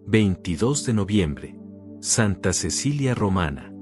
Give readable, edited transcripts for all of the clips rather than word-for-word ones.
22 de noviembre. Santa Cecilia Romana.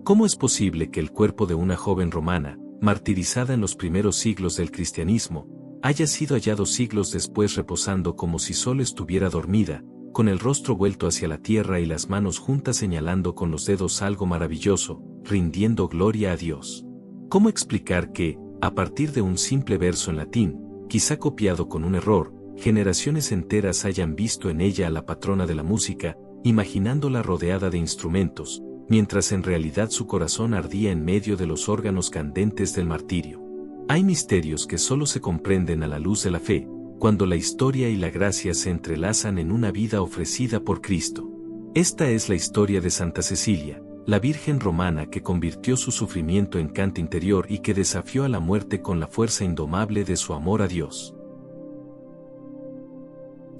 ¿Cómo es posible que el cuerpo de una joven romana, martirizada en los primeros siglos del cristianismo, haya sido hallado siglos después reposando como si solo estuviera dormida, con el rostro vuelto hacia la tierra y las manos juntas señalando con los dedos algo maravilloso, rindiendo gloria a Dios? ¿Cómo explicar que, a partir de un simple verso en latín, quizá copiado con un error, generaciones enteras hayan visto en ella a la patrona de la música, imaginándola rodeada de instrumentos, mientras en realidad su corazón ardía en medio de los órganos candentes del martirio? Hay misterios que solo se comprenden a la luz de la fe, cuando la historia y la gracia se entrelazan en una vida ofrecida por Cristo. Esta es la historia de Santa Cecilia, la Virgen romana que convirtió su sufrimiento en canto interior y que desafió a la muerte con la fuerza indomable de su amor a Dios.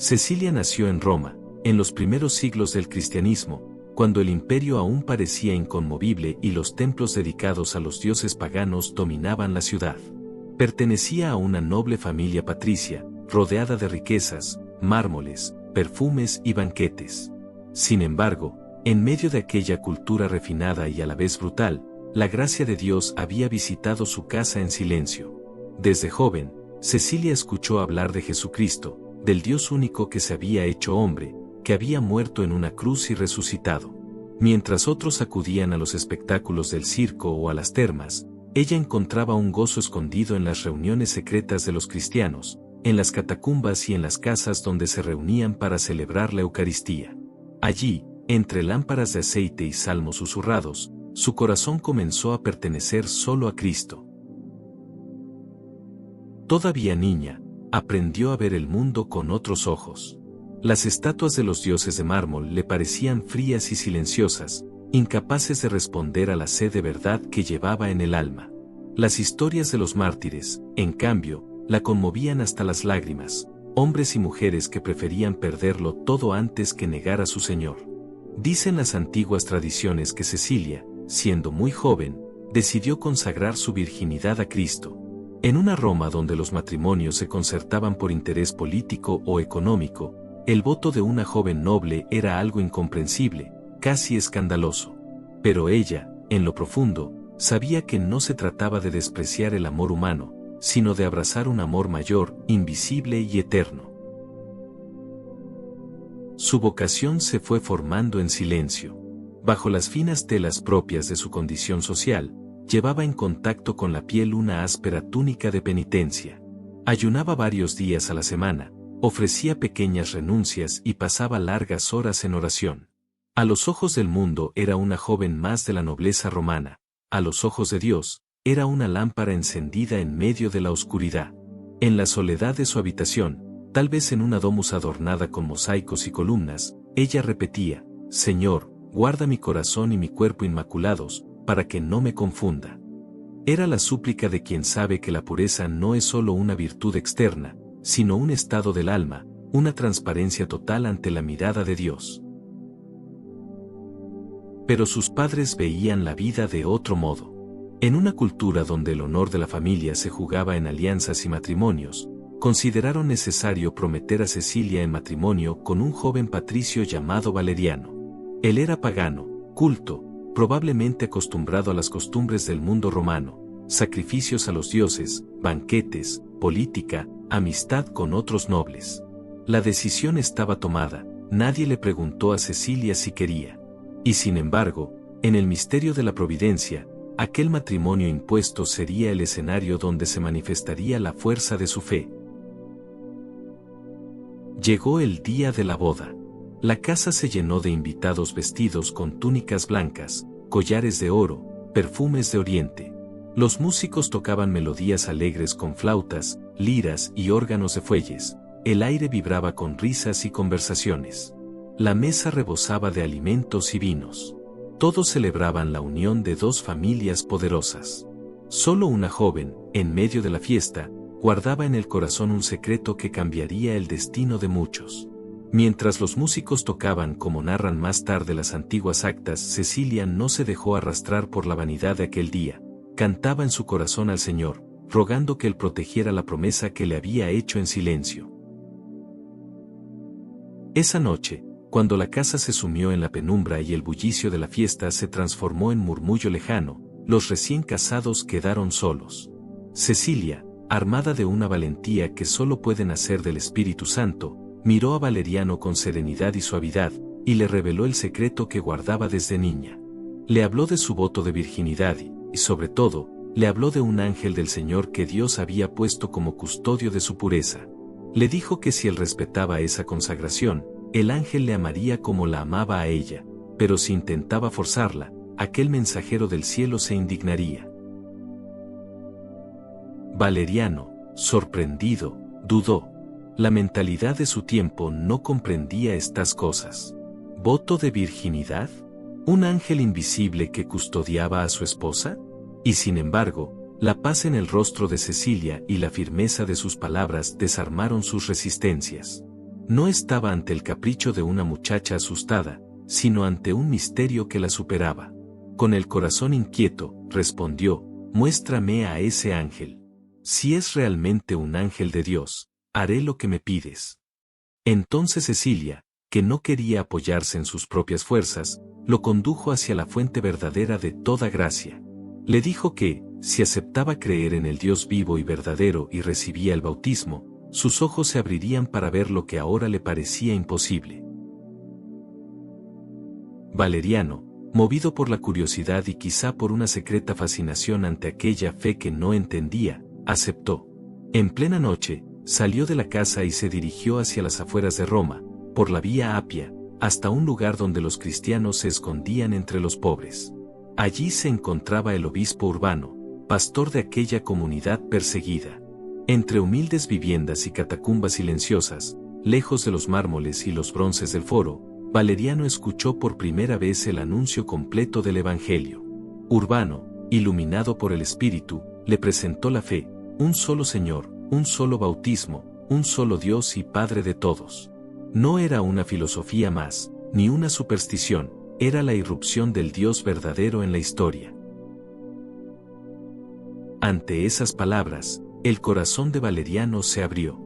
Cecilia nació en Roma, en los primeros siglos del cristianismo, cuando el imperio aún parecía inconmovible y los templos dedicados a los dioses paganos dominaban la ciudad. Pertenecía a una noble familia patricia, rodeada de riquezas, mármoles, perfumes y banquetes. Sin embargo, en medio de aquella cultura refinada y a la vez brutal, la gracia de Dios había visitado su casa en silencio. Desde joven, Cecilia escuchó hablar de Jesucristo, del Dios único que se había hecho hombre, que había muerto en una cruz y resucitado. Mientras otros acudían a los espectáculos del circo o a las termas, ella encontraba un gozo escondido en las reuniones secretas de los cristianos, en las catacumbas y en las casas donde se reunían para celebrar la Eucaristía. Allí, entre lámparas de aceite y salmos susurrados, su corazón comenzó a pertenecer solo a Cristo. Todavía niña, aprendió a ver el mundo con otros ojos. Las estatuas de los dioses de mármol le parecían frías y silenciosas, incapaces de responder a la sed de verdad que llevaba en el alma. Las historias de los mártires, en cambio, la conmovían hasta las lágrimas, hombres y mujeres que preferían perderlo todo antes que negar a su Señor. Dicen las antiguas tradiciones que Cecilia, siendo muy joven, decidió consagrar su virginidad a Cristo. En una Roma donde los matrimonios se concertaban por interés político o económico, el voto de una joven noble era algo incomprensible, casi escandaloso. Pero ella, en lo profundo, sabía que no se trataba de despreciar el amor humano, sino de abrazar un amor mayor, invisible y eterno. Su vocación se fue formando en silencio. Bajo las finas telas propias de su condición social, llevaba en contacto con la piel una áspera túnica de penitencia. Ayunaba varios días a la semana, ofrecía pequeñas renuncias y pasaba largas horas en oración. A los ojos del mundo era una joven más de la nobleza romana, a los ojos de Dios, era una lámpara encendida en medio de la oscuridad. En la soledad de su habitación, tal vez en una domus adornada con mosaicos y columnas, ella repetía: Señor, guarda mi corazón y mi cuerpo inmaculados, para que no me confunda. Era la súplica de quien sabe que la pureza no es solo una virtud externa, sino un estado del alma, una transparencia total ante la mirada de Dios. Pero sus padres veían la vida de otro modo. En una cultura donde el honor de la familia se jugaba en alianzas y matrimonios, consideraron necesario prometer a Cecilia en matrimonio con un joven patricio llamado Valeriano. Él era pagano, culto, probablemente acostumbrado a las costumbres del mundo romano, sacrificios a los dioses, banquetes, política, amistad con otros nobles. La decisión estaba tomada, nadie le preguntó a Cecilia si quería. Y sin embargo, en el misterio de la providencia, aquel matrimonio impuesto sería el escenario donde se manifestaría la fuerza de su fe. Llegó el día de la boda. La casa se llenó de invitados vestidos con túnicas blancas, collares de oro, perfumes de oriente. Los músicos tocaban melodías alegres con flautas, liras y órganos de fuelles. El aire vibraba con risas y conversaciones. La mesa rebosaba de alimentos y vinos. Todos celebraban la unión de dos familias poderosas. Solo una joven, en medio de la fiesta, guardaba en el corazón un secreto que cambiaría el destino de muchos. Mientras los músicos tocaban como narran más tarde las antiguas actas, Cecilia no se dejó arrastrar por la vanidad de aquel día. Cantaba en su corazón al Señor, rogando que Él protegiera la promesa que le había hecho en silencio. Esa noche, cuando la casa se sumió en la penumbra y el bullicio de la fiesta se transformó en murmullo lejano, los recién casados quedaron solos. Cecilia, armada de una valentía que solo puede nacer del Espíritu Santo, miró a Valeriano con serenidad y suavidad, y le reveló el secreto que guardaba desde niña. Le habló de su voto de virginidad y, sobre todo, le habló de un ángel del Señor que Dios había puesto como custodio de su pureza. Le dijo que si él respetaba esa consagración, el ángel le amaría como la amaba a ella, pero si intentaba forzarla, aquel mensajero del cielo se indignaría. Valeriano, sorprendido, dudó. La mentalidad de su tiempo no comprendía estas cosas. ¿Voto de virginidad? ¿Un ángel invisible que custodiaba a su esposa? Y sin embargo, la paz en el rostro de Cecilia y la firmeza de sus palabras desarmaron sus resistencias. No estaba ante el capricho de una muchacha asustada, sino ante un misterio que la superaba. Con el corazón inquieto, respondió: muéstrame a ese ángel. Si es realmente un ángel de Dios, haré lo que me pides. Entonces Cecilia, que no quería apoyarse en sus propias fuerzas, lo condujo hacia la fuente verdadera de toda gracia. Le dijo que, si aceptaba creer en el Dios vivo y verdadero y recibía el bautismo, sus ojos se abrirían para ver lo que ahora le parecía imposible. Valeriano, movido por la curiosidad y quizá por una secreta fascinación ante aquella fe que no entendía, aceptó. En plena noche, salió de la casa y se dirigió hacia las afueras de Roma, por la vía Apia, hasta un lugar donde los cristianos se escondían entre los pobres. Allí se encontraba el obispo Urbano, pastor de aquella comunidad perseguida. Entre humildes viviendas y catacumbas silenciosas, lejos de los mármoles y los bronces del foro, Valeriano escuchó por primera vez el anuncio completo del Evangelio. Urbano, iluminado por el Espíritu, le presentó la fe: un solo Señor, un solo bautismo, un solo Dios y Padre de todos. No era una filosofía más, ni una superstición, era la irrupción del Dios verdadero en la historia. Ante esas palabras, el corazón de Valeriano se abrió.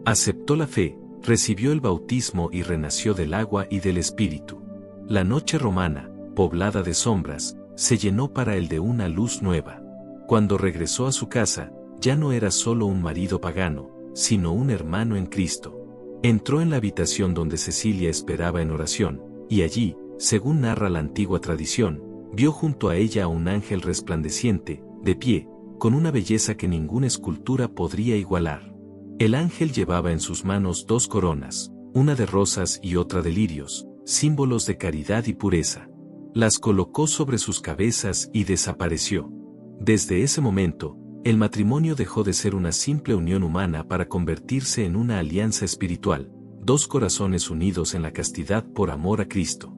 Aceptó la fe, recibió el bautismo y renació del agua y del Espíritu. La noche romana, poblada de sombras, se llenó para él de una luz nueva. Cuando regresó a su casa, ya no era solo un marido pagano, sino un hermano en Cristo. Entró en la habitación donde Cecilia esperaba en oración, y allí, según narra la antigua tradición, vio junto a ella a un ángel resplandeciente, de pie, con una belleza que ninguna escultura podría igualar. El ángel llevaba en sus manos 2 coronas, una de rosas y otra de lirios, símbolos de caridad y pureza. Las colocó sobre sus cabezas y desapareció. Desde ese momento, el matrimonio dejó de ser una simple unión humana para convertirse en una alianza espiritual, 2 corazones unidos en la castidad por amor a Cristo.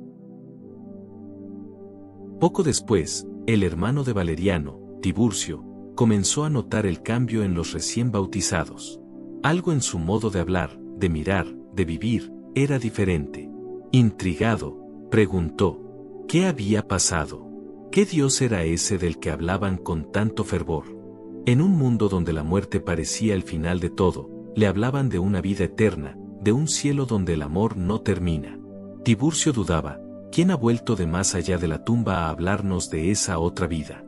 Poco después, el hermano de Valeriano, Tiburcio, comenzó a notar el cambio en los recién bautizados. Algo en su modo de hablar, de mirar, de vivir, era diferente. Intrigado, preguntó: ¿qué había pasado? ¿Qué Dios era ese del que hablaban con tanto fervor? En un mundo donde la muerte parecía el final de todo, le hablaban de una vida eterna, de un cielo donde el amor no termina. Tiburcio dudaba: ¿quién ha vuelto de más allá de la tumba a hablarnos de esa otra vida?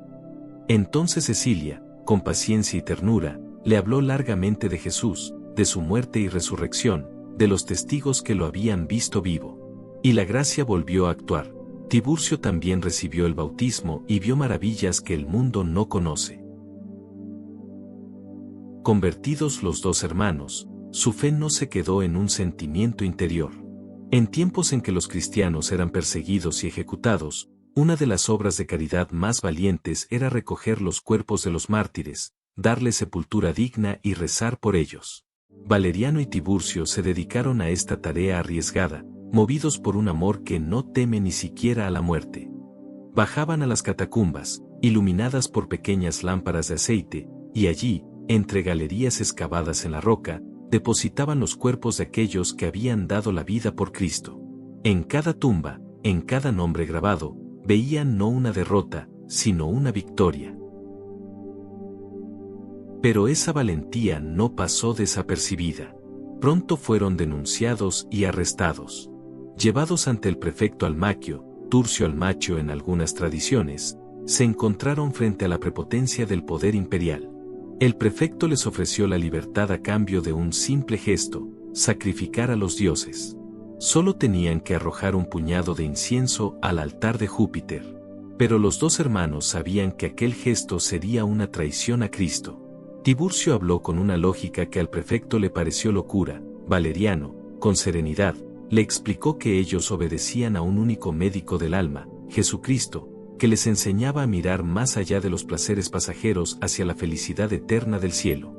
Entonces Cecilia, con paciencia y ternura, le habló largamente de Jesús, de su muerte y resurrección, de los testigos que lo habían visto vivo. Y la gracia volvió a actuar. Tiburcio también recibió el bautismo y vio maravillas que el mundo no conoce. Convertidos los 2 hermanos, su fe no se quedó en un sentimiento interior. En tiempos en que los cristianos eran perseguidos y ejecutados, una de las obras de caridad más valientes era recoger los cuerpos de los mártires, darles sepultura digna y rezar por ellos. Valeriano y Tiburcio se dedicaron a esta tarea arriesgada, movidos por un amor que no teme ni siquiera a la muerte. Bajaban a las catacumbas, iluminadas por pequeñas lámparas de aceite, y allí, entre galerías excavadas en la roca, depositaban los cuerpos de aquellos que habían dado la vida por Cristo. En cada tumba, en cada nombre grabado, veían no una derrota, sino una victoria. Pero esa valentía no pasó desapercibida. Pronto fueron denunciados y arrestados. Llevados ante el prefecto Almaquio, Turcio Almacio en algunas tradiciones, se encontraron frente a la prepotencia del poder imperial. El prefecto les ofreció la libertad a cambio de un simple gesto: sacrificar a los dioses. Solo tenían que arrojar un puñado de incienso al altar de Júpiter. Pero los dos hermanos sabían que aquel gesto sería una traición a Cristo. Tiburcio habló con una lógica que al prefecto le pareció locura. Valeriano, con serenidad, le explicó que ellos obedecían a un único médico del alma, Jesucristo, que les enseñaba a mirar más allá de los placeres pasajeros hacia la felicidad eterna del cielo.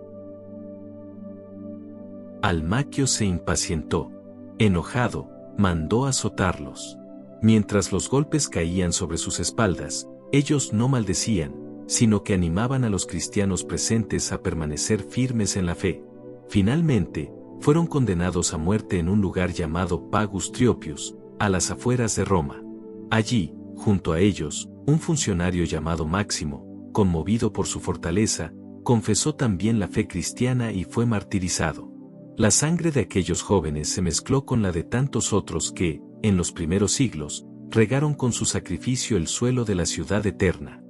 Almaquio se impacientó. Enojado, mandó azotarlos. Mientras los golpes caían sobre sus espaldas, ellos no maldecían, sino que animaban a los cristianos presentes a permanecer firmes en la fe. Finalmente, fueron condenados a muerte en un lugar llamado Pagus Triopius, a las afueras de Roma. Allí, junto a ellos, un funcionario llamado Máximo, conmovido por su fortaleza, confesó también la fe cristiana y fue martirizado. La sangre de aquellos jóvenes se mezcló con la de tantos otros que, en los primeros siglos, regaron con su sacrificio el suelo de la ciudad eterna.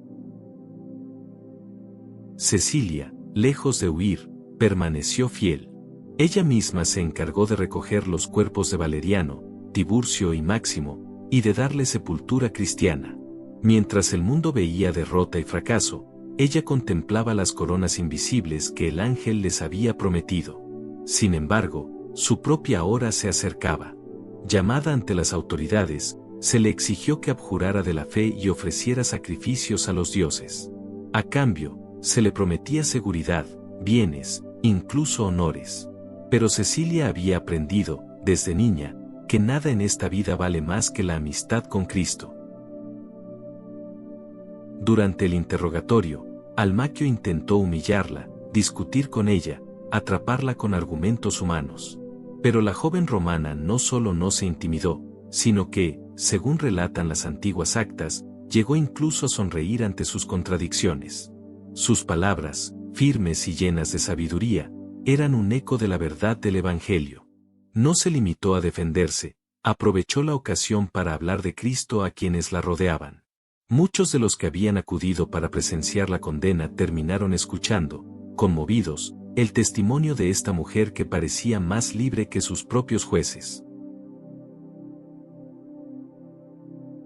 Cecilia, lejos de huir, permaneció fiel. Ella misma se encargó de recoger los cuerpos de Valeriano, Tiburcio y Máximo, y de darle sepultura cristiana. Mientras el mundo veía derrota y fracaso, ella contemplaba las coronas invisibles que el ángel les había prometido. Sin embargo, su propia hora se acercaba. Llamada ante las autoridades, se le exigió que abjurara de la fe y ofreciera sacrificios a los dioses. A cambio, se le prometía seguridad, bienes, incluso honores. Pero Cecilia había aprendido, desde niña, que nada en esta vida vale más que la amistad con Cristo. Durante el interrogatorio, Almaquio intentó humillarla, discutir con ella, atraparla con argumentos humanos. Pero la joven romana no solo no se intimidó, sino que, según relatan las antiguas actas, llegó incluso a sonreír ante sus contradicciones. Sus palabras, firmes y llenas de sabiduría, eran un eco de la verdad del Evangelio. No se limitó a defenderse, aprovechó la ocasión para hablar de Cristo a quienes la rodeaban. Muchos de los que habían acudido para presenciar la condena terminaron escuchando, conmovidos, el testimonio de esta mujer que parecía más libre que sus propios jueces.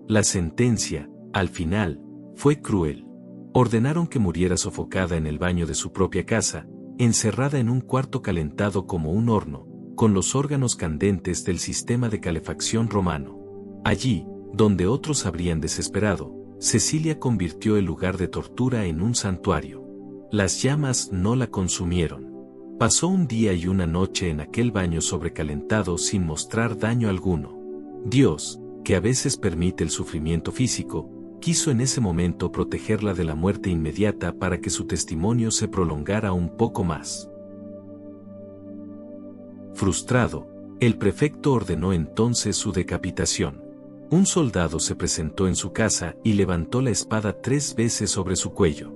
La sentencia, al final, fue cruel. Ordenaron que muriera sofocada en el baño de su propia casa, encerrada en un cuarto calentado como un horno, con los órganos candentes del sistema de calefacción romano. Allí, donde otros habrían desesperado, Cecilia convirtió el lugar de tortura en un santuario. Las llamas no la consumieron. Pasó un día y una noche en aquel baño sobrecalentado sin mostrar daño alguno. Dios, que a veces permite el sufrimiento físico, quiso en ese momento protegerla de la muerte inmediata para que su testimonio se prolongara un poco más. Frustrado, el prefecto ordenó entonces su decapitación. Un soldado se presentó en su casa y levantó la espada 3 veces sobre su cuello.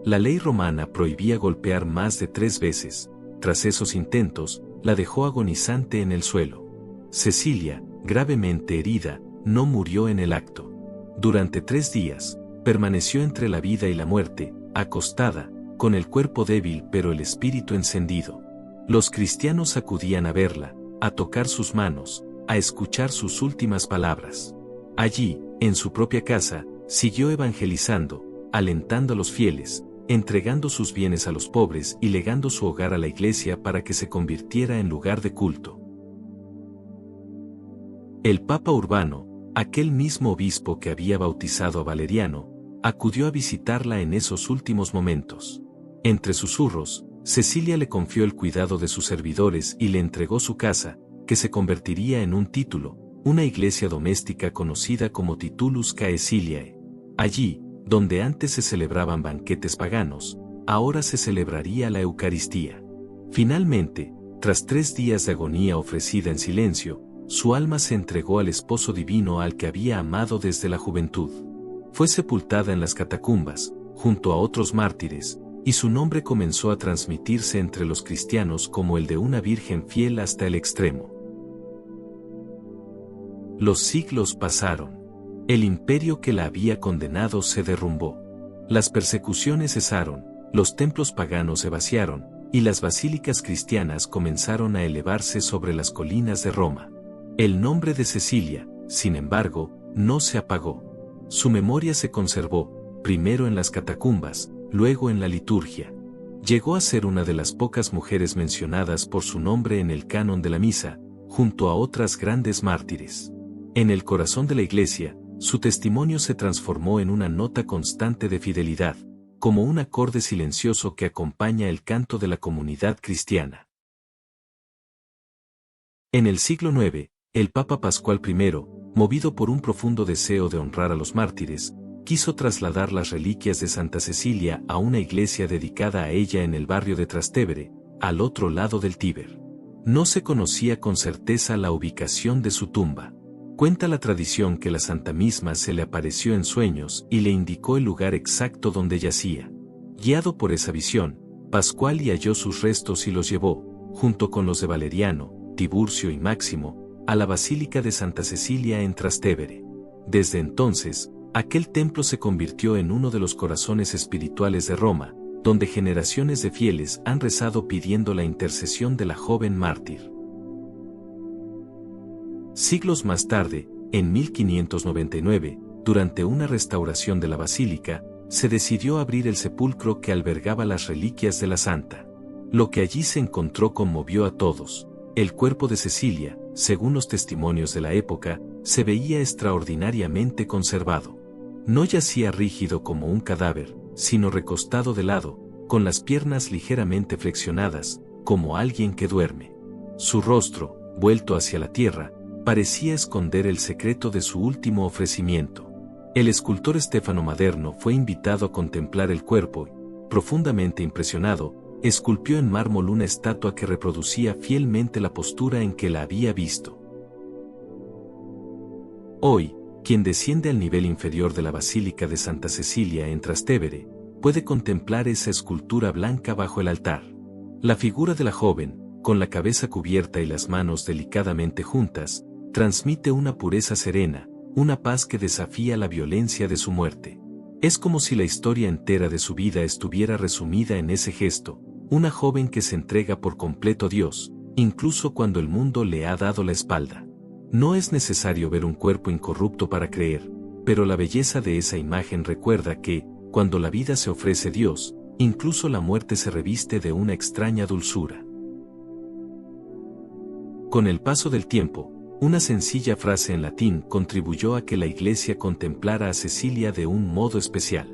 La ley romana prohibía golpear más de 3 veces. Tras esos intentos, la dejó agonizante en el suelo. Cecilia, gravemente herida, no murió en el acto. Durante 3 días, permaneció entre la vida y la muerte, acostada, con el cuerpo débil pero el espíritu encendido. Los cristianos acudían a verla, a tocar sus manos, a escuchar sus últimas palabras. Allí, en su propia casa, siguió evangelizando, alentando a los fieles, entregando sus bienes a los pobres y legando su hogar a la iglesia para que se convirtiera en lugar de culto. El Papa Urbano, aquel mismo obispo que había bautizado a Valeriano, acudió a visitarla en esos últimos momentos. Entre susurros, Cecilia le confió el cuidado de sus servidores y le entregó su casa, que se convertiría en un título, una iglesia doméstica conocida como Titulus Caeciliae. Allí, donde antes se celebraban banquetes paganos, ahora se celebraría la Eucaristía. Finalmente, tras 3 días de agonía ofrecida en silencio, su alma se entregó al esposo divino al que había amado desde la juventud. Fue sepultada en las catacumbas, junto a otros mártires, y su nombre comenzó a transmitirse entre los cristianos como el de una virgen fiel hasta el extremo. Los siglos pasaron. El imperio que la había condenado se derrumbó. Las persecuciones cesaron, los templos paganos se vaciaron, y las basílicas cristianas comenzaron a elevarse sobre las colinas de Roma. El nombre de Cecilia, sin embargo, no se apagó. Su memoria se conservó, primero en las catacumbas, luego en la liturgia. Llegó a ser una de las pocas mujeres mencionadas por su nombre en el canon de la misa, junto a otras grandes mártires. En el corazón de la Iglesia, su testimonio se transformó en una nota constante de fidelidad, como un acorde silencioso que acompaña el canto de la comunidad cristiana. En el siglo IX, el Papa Pascual I, movido por un profundo deseo de honrar a los mártires, quiso trasladar las reliquias de Santa Cecilia a una iglesia dedicada a ella en el barrio de Trastevere, al otro lado del Tíber. No se conocía con certeza la ubicación de su tumba. Cuenta la tradición que la santa misma se le apareció en sueños y le indicó el lugar exacto donde yacía. Guiado por esa visión, Pascual halló sus restos y los llevó, junto con los de Valeriano, Tiburcio y Máximo, a la Basílica de Santa Cecilia en Trastevere. Desde entonces, aquel templo se convirtió en uno de los corazones espirituales de Roma, donde generaciones de fieles han rezado pidiendo la intercesión de la joven mártir. Siglos más tarde, en 1599, durante una restauración de la basílica, se decidió abrir el sepulcro que albergaba las reliquias de la santa. Lo que allí se encontró conmovió a todos. El cuerpo de Cecilia, según los testimonios de la época, se veía extraordinariamente conservado. No yacía rígido como un cadáver, sino recostado de lado, con las piernas ligeramente flexionadas, como alguien que duerme. Su rostro, vuelto hacia la tierra, parecía esconder el secreto de su último ofrecimiento. El escultor Stefano Maderno fue invitado a contemplar el cuerpo y, profundamente impresionado, esculpió en mármol una estatua que reproducía fielmente la postura en que la había visto. Hoy, quien desciende al nivel inferior de la Basílica de Santa Cecilia en Trastevere, puede contemplar esa escultura blanca bajo el altar. La figura de la joven, con la cabeza cubierta y las manos delicadamente juntas, transmite una pureza serena, una paz que desafía la violencia de su muerte. Es como si la historia entera de su vida estuviera resumida en ese gesto, una joven que se entrega por completo a Dios, incluso cuando el mundo le ha dado la espalda. No es necesario ver un cuerpo incorrupto para creer, pero la belleza de esa imagen recuerda que, cuando la vida se ofrece a Dios, incluso la muerte se reviste de una extraña dulzura. Con el paso del tiempo, una sencilla frase en latín contribuyó a que la Iglesia contemplara a Cecilia de un modo especial.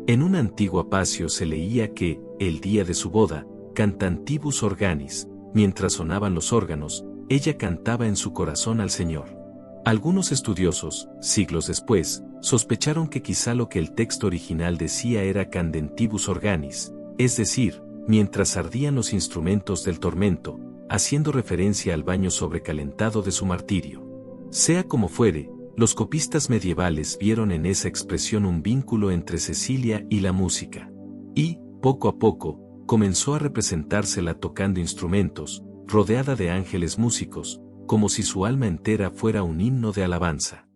En una antigua pasio se leía que, el día de su boda, cantantibus organis, mientras sonaban los órganos, ella cantaba en su corazón al Señor. Algunos estudiosos, siglos después, sospecharon que quizá lo que el texto original decía era candentibus organis, es decir, mientras ardían los instrumentos del tormento, haciendo referencia al baño sobrecalentado de su martirio. Sea como fuere, los copistas medievales vieron en esa expresión un vínculo entre Cecilia y la música. Y, poco a poco, comenzó a representársela tocando instrumentos, rodeada de ángeles músicos, como si su alma entera fuera un himno de alabanza.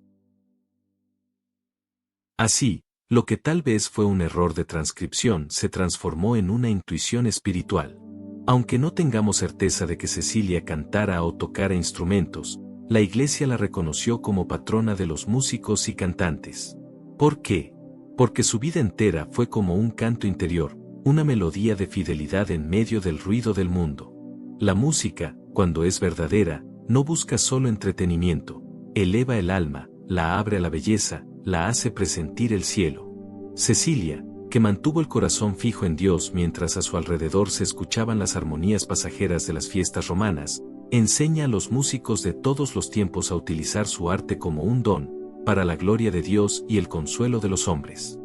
Así, lo que tal vez fue un error de transcripción se transformó en una intuición espiritual. Aunque no tengamos certeza de que Cecilia cantara o tocara instrumentos, la Iglesia la reconoció como patrona de los músicos y cantantes. ¿Por qué? Porque su vida entera fue como un canto interior, una melodía de fidelidad en medio del ruido del mundo. La música, cuando es verdadera, no busca solo entretenimiento, eleva el alma, la abre a la belleza, la hace presentir el cielo. Cecilia, que mantuvo el corazón fijo en Dios mientras a su alrededor se escuchaban las armonías pasajeras de las fiestas romanas, enseña a los músicos de todos los tiempos a utilizar su arte como un don, para la gloria de Dios y el consuelo de los hombres.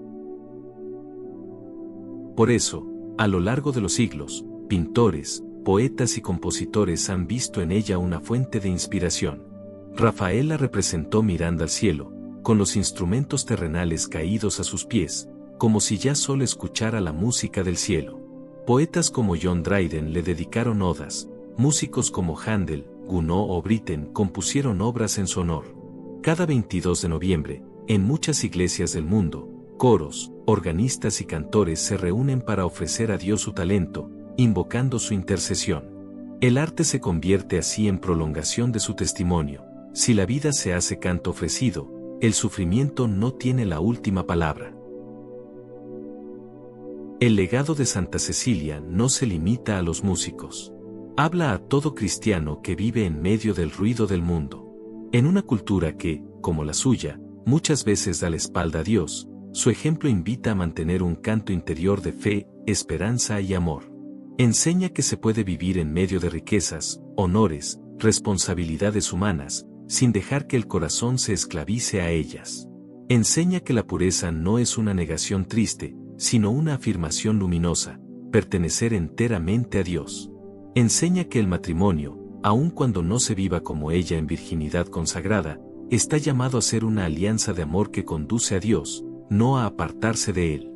Por eso, a lo largo de los siglos, pintores, poetas y compositores han visto en ella una fuente de inspiración. Rafael la representó mirando al cielo, con los instrumentos terrenales caídos a sus pies, como si ya solo escuchara la música del cielo. Poetas como John Dryden le dedicaron odas, músicos como Handel, Gounod o Britten compusieron obras en su honor. Cada 22 de noviembre, en muchas iglesias del mundo, coros, organistas y cantores se reúnen para ofrecer a Dios su talento, invocando su intercesión. El arte se convierte así en prolongación de su testimonio. Si la vida se hace canto ofrecido, el sufrimiento no tiene la última palabra. El legado de Santa Cecilia no se limita a los músicos. Habla a todo cristiano que vive en medio del ruido del mundo. En una cultura que, como la suya, muchas veces da la espalda a Dios, su ejemplo invita a mantener un canto interior de fe, esperanza y amor. Enseña que se puede vivir en medio de riquezas, honores, responsabilidades humanas, sin dejar que el corazón se esclavice a ellas. Enseña que la pureza no es una negación triste, sino una afirmación luminosa, pertenecer enteramente a Dios. Enseña que el matrimonio, aun cuando no se viva como ella en virginidad consagrada, está llamado a ser una alianza de amor que conduce a Dios, no a apartarse de Él.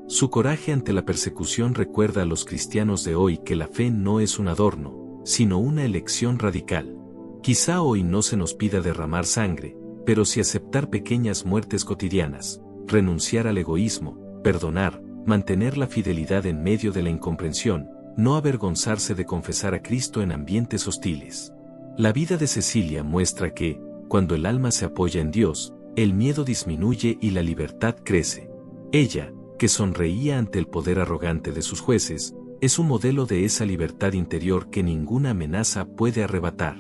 Su coraje ante la persecución recuerda a los cristianos de hoy que la fe no es un adorno, sino una elección radical. Quizá hoy no se nos pida derramar sangre, pero sí aceptar pequeñas muertes cotidianas, renunciar al egoísmo, perdonar, mantener la fidelidad en medio de la incomprensión, no avergonzarse de confesar a Cristo en ambientes hostiles. La vida de Cecilia muestra que, cuando el alma se apoya en Dios, el miedo disminuye y la libertad crece. Ella, que sonreía ante el poder arrogante de sus jueces, es un modelo de esa libertad interior que ninguna amenaza puede arrebatar.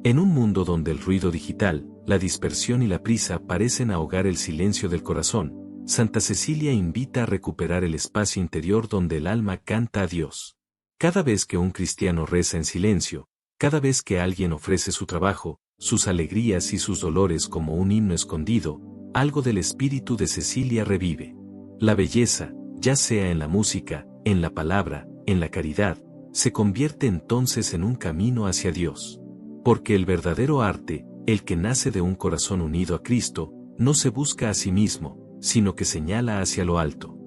En un mundo donde el ruido digital, la dispersión y la prisa parecen ahogar el silencio del corazón, Santa Cecilia invita a recuperar el espacio interior donde el alma canta a Dios. Cada vez que un cristiano reza en silencio, cada vez que alguien ofrece su trabajo, sus alegrías y sus dolores como un himno escondido, algo del espíritu de Cecilia revive. La belleza, ya sea en la música, en la palabra, en la caridad, se convierte entonces en un camino hacia Dios. Porque el verdadero arte, el que nace de un corazón unido a Cristo, no se busca a sí mismo, sino que señala hacia lo alto.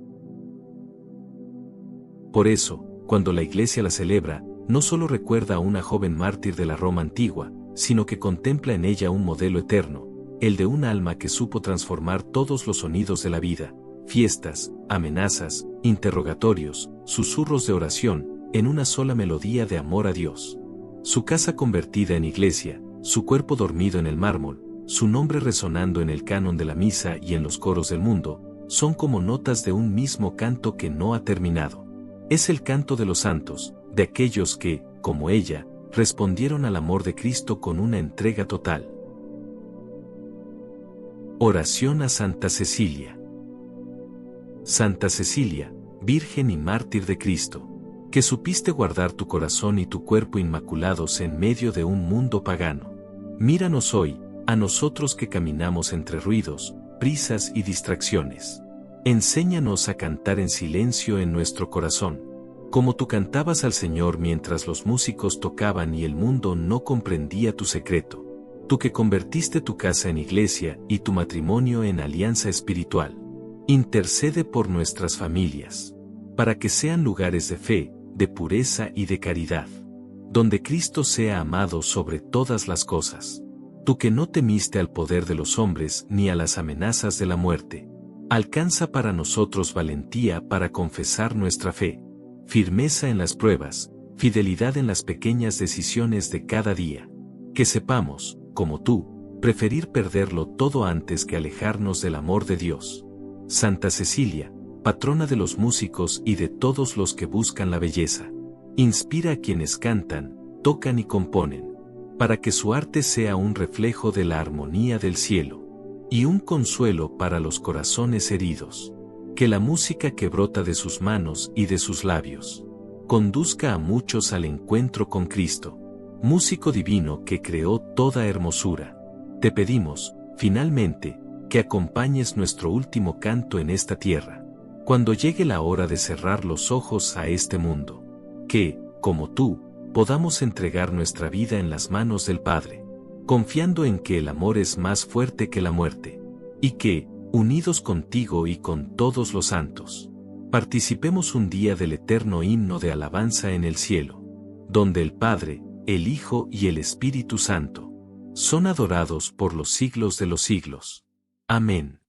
Por eso, cuando la Iglesia la celebra, no solo recuerda a una joven mártir de la Roma antigua, sino que contempla en ella un modelo eterno, el de un alma que supo transformar todos los sonidos de la vida, fiestas, amenazas, interrogatorios, susurros de oración, en una sola melodía de amor a Dios. Su casa convertida en iglesia, su cuerpo dormido en el mármol, su nombre resonando en el canon de la misa y en los coros del mundo, son como notas de un mismo canto que no ha terminado. Es el canto de los santos, de aquellos que, como ella, respondieron al amor de Cristo con una entrega total. Oración a Santa Cecilia. Santa Cecilia, Virgen y mártir de Cristo, que supiste guardar tu corazón y tu cuerpo inmaculados en medio de un mundo pagano. Míranos hoy, a nosotros que caminamos entre ruidos, prisas y distracciones. Enséñanos a cantar en silencio en nuestro corazón, como tú cantabas al Señor mientras los músicos tocaban y el mundo no comprendía tu secreto. Tú que convertiste tu casa en iglesia y tu matrimonio en alianza espiritual. Intercede por nuestras familias, para que sean lugares de fe, de pureza y de caridad, donde Cristo sea amado sobre todas las cosas. Tú que no temiste al poder de los hombres ni a las amenazas de la muerte, alcanza para nosotros valentía para confesar nuestra fe, firmeza en las pruebas, fidelidad en las pequeñas decisiones de cada día. Que sepamos, como tú, preferir perderlo todo antes que alejarnos del amor de Dios. Santa Cecilia, patrona de los músicos y de todos los que buscan la belleza, inspira a quienes cantan, tocan y componen, para que su arte sea un reflejo de la armonía del cielo, y un consuelo para los corazones heridos. Que la música que brota de sus manos y de sus labios, conduzca a muchos al encuentro con Cristo, músico divino que creó toda hermosura. Te pedimos, finalmente, que acompañes nuestro último canto en esta tierra, cuando llegue la hora de cerrar los ojos a este mundo. Que, como tú, podamos entregar nuestra vida en las manos del Padre, confiando en que el amor es más fuerte que la muerte, y que, unidos contigo y con todos los santos. Participemos un día del eterno himno de alabanza en el cielo, donde el Padre, el Hijo y el Espíritu Santo son adorados por los siglos de los siglos. Amén.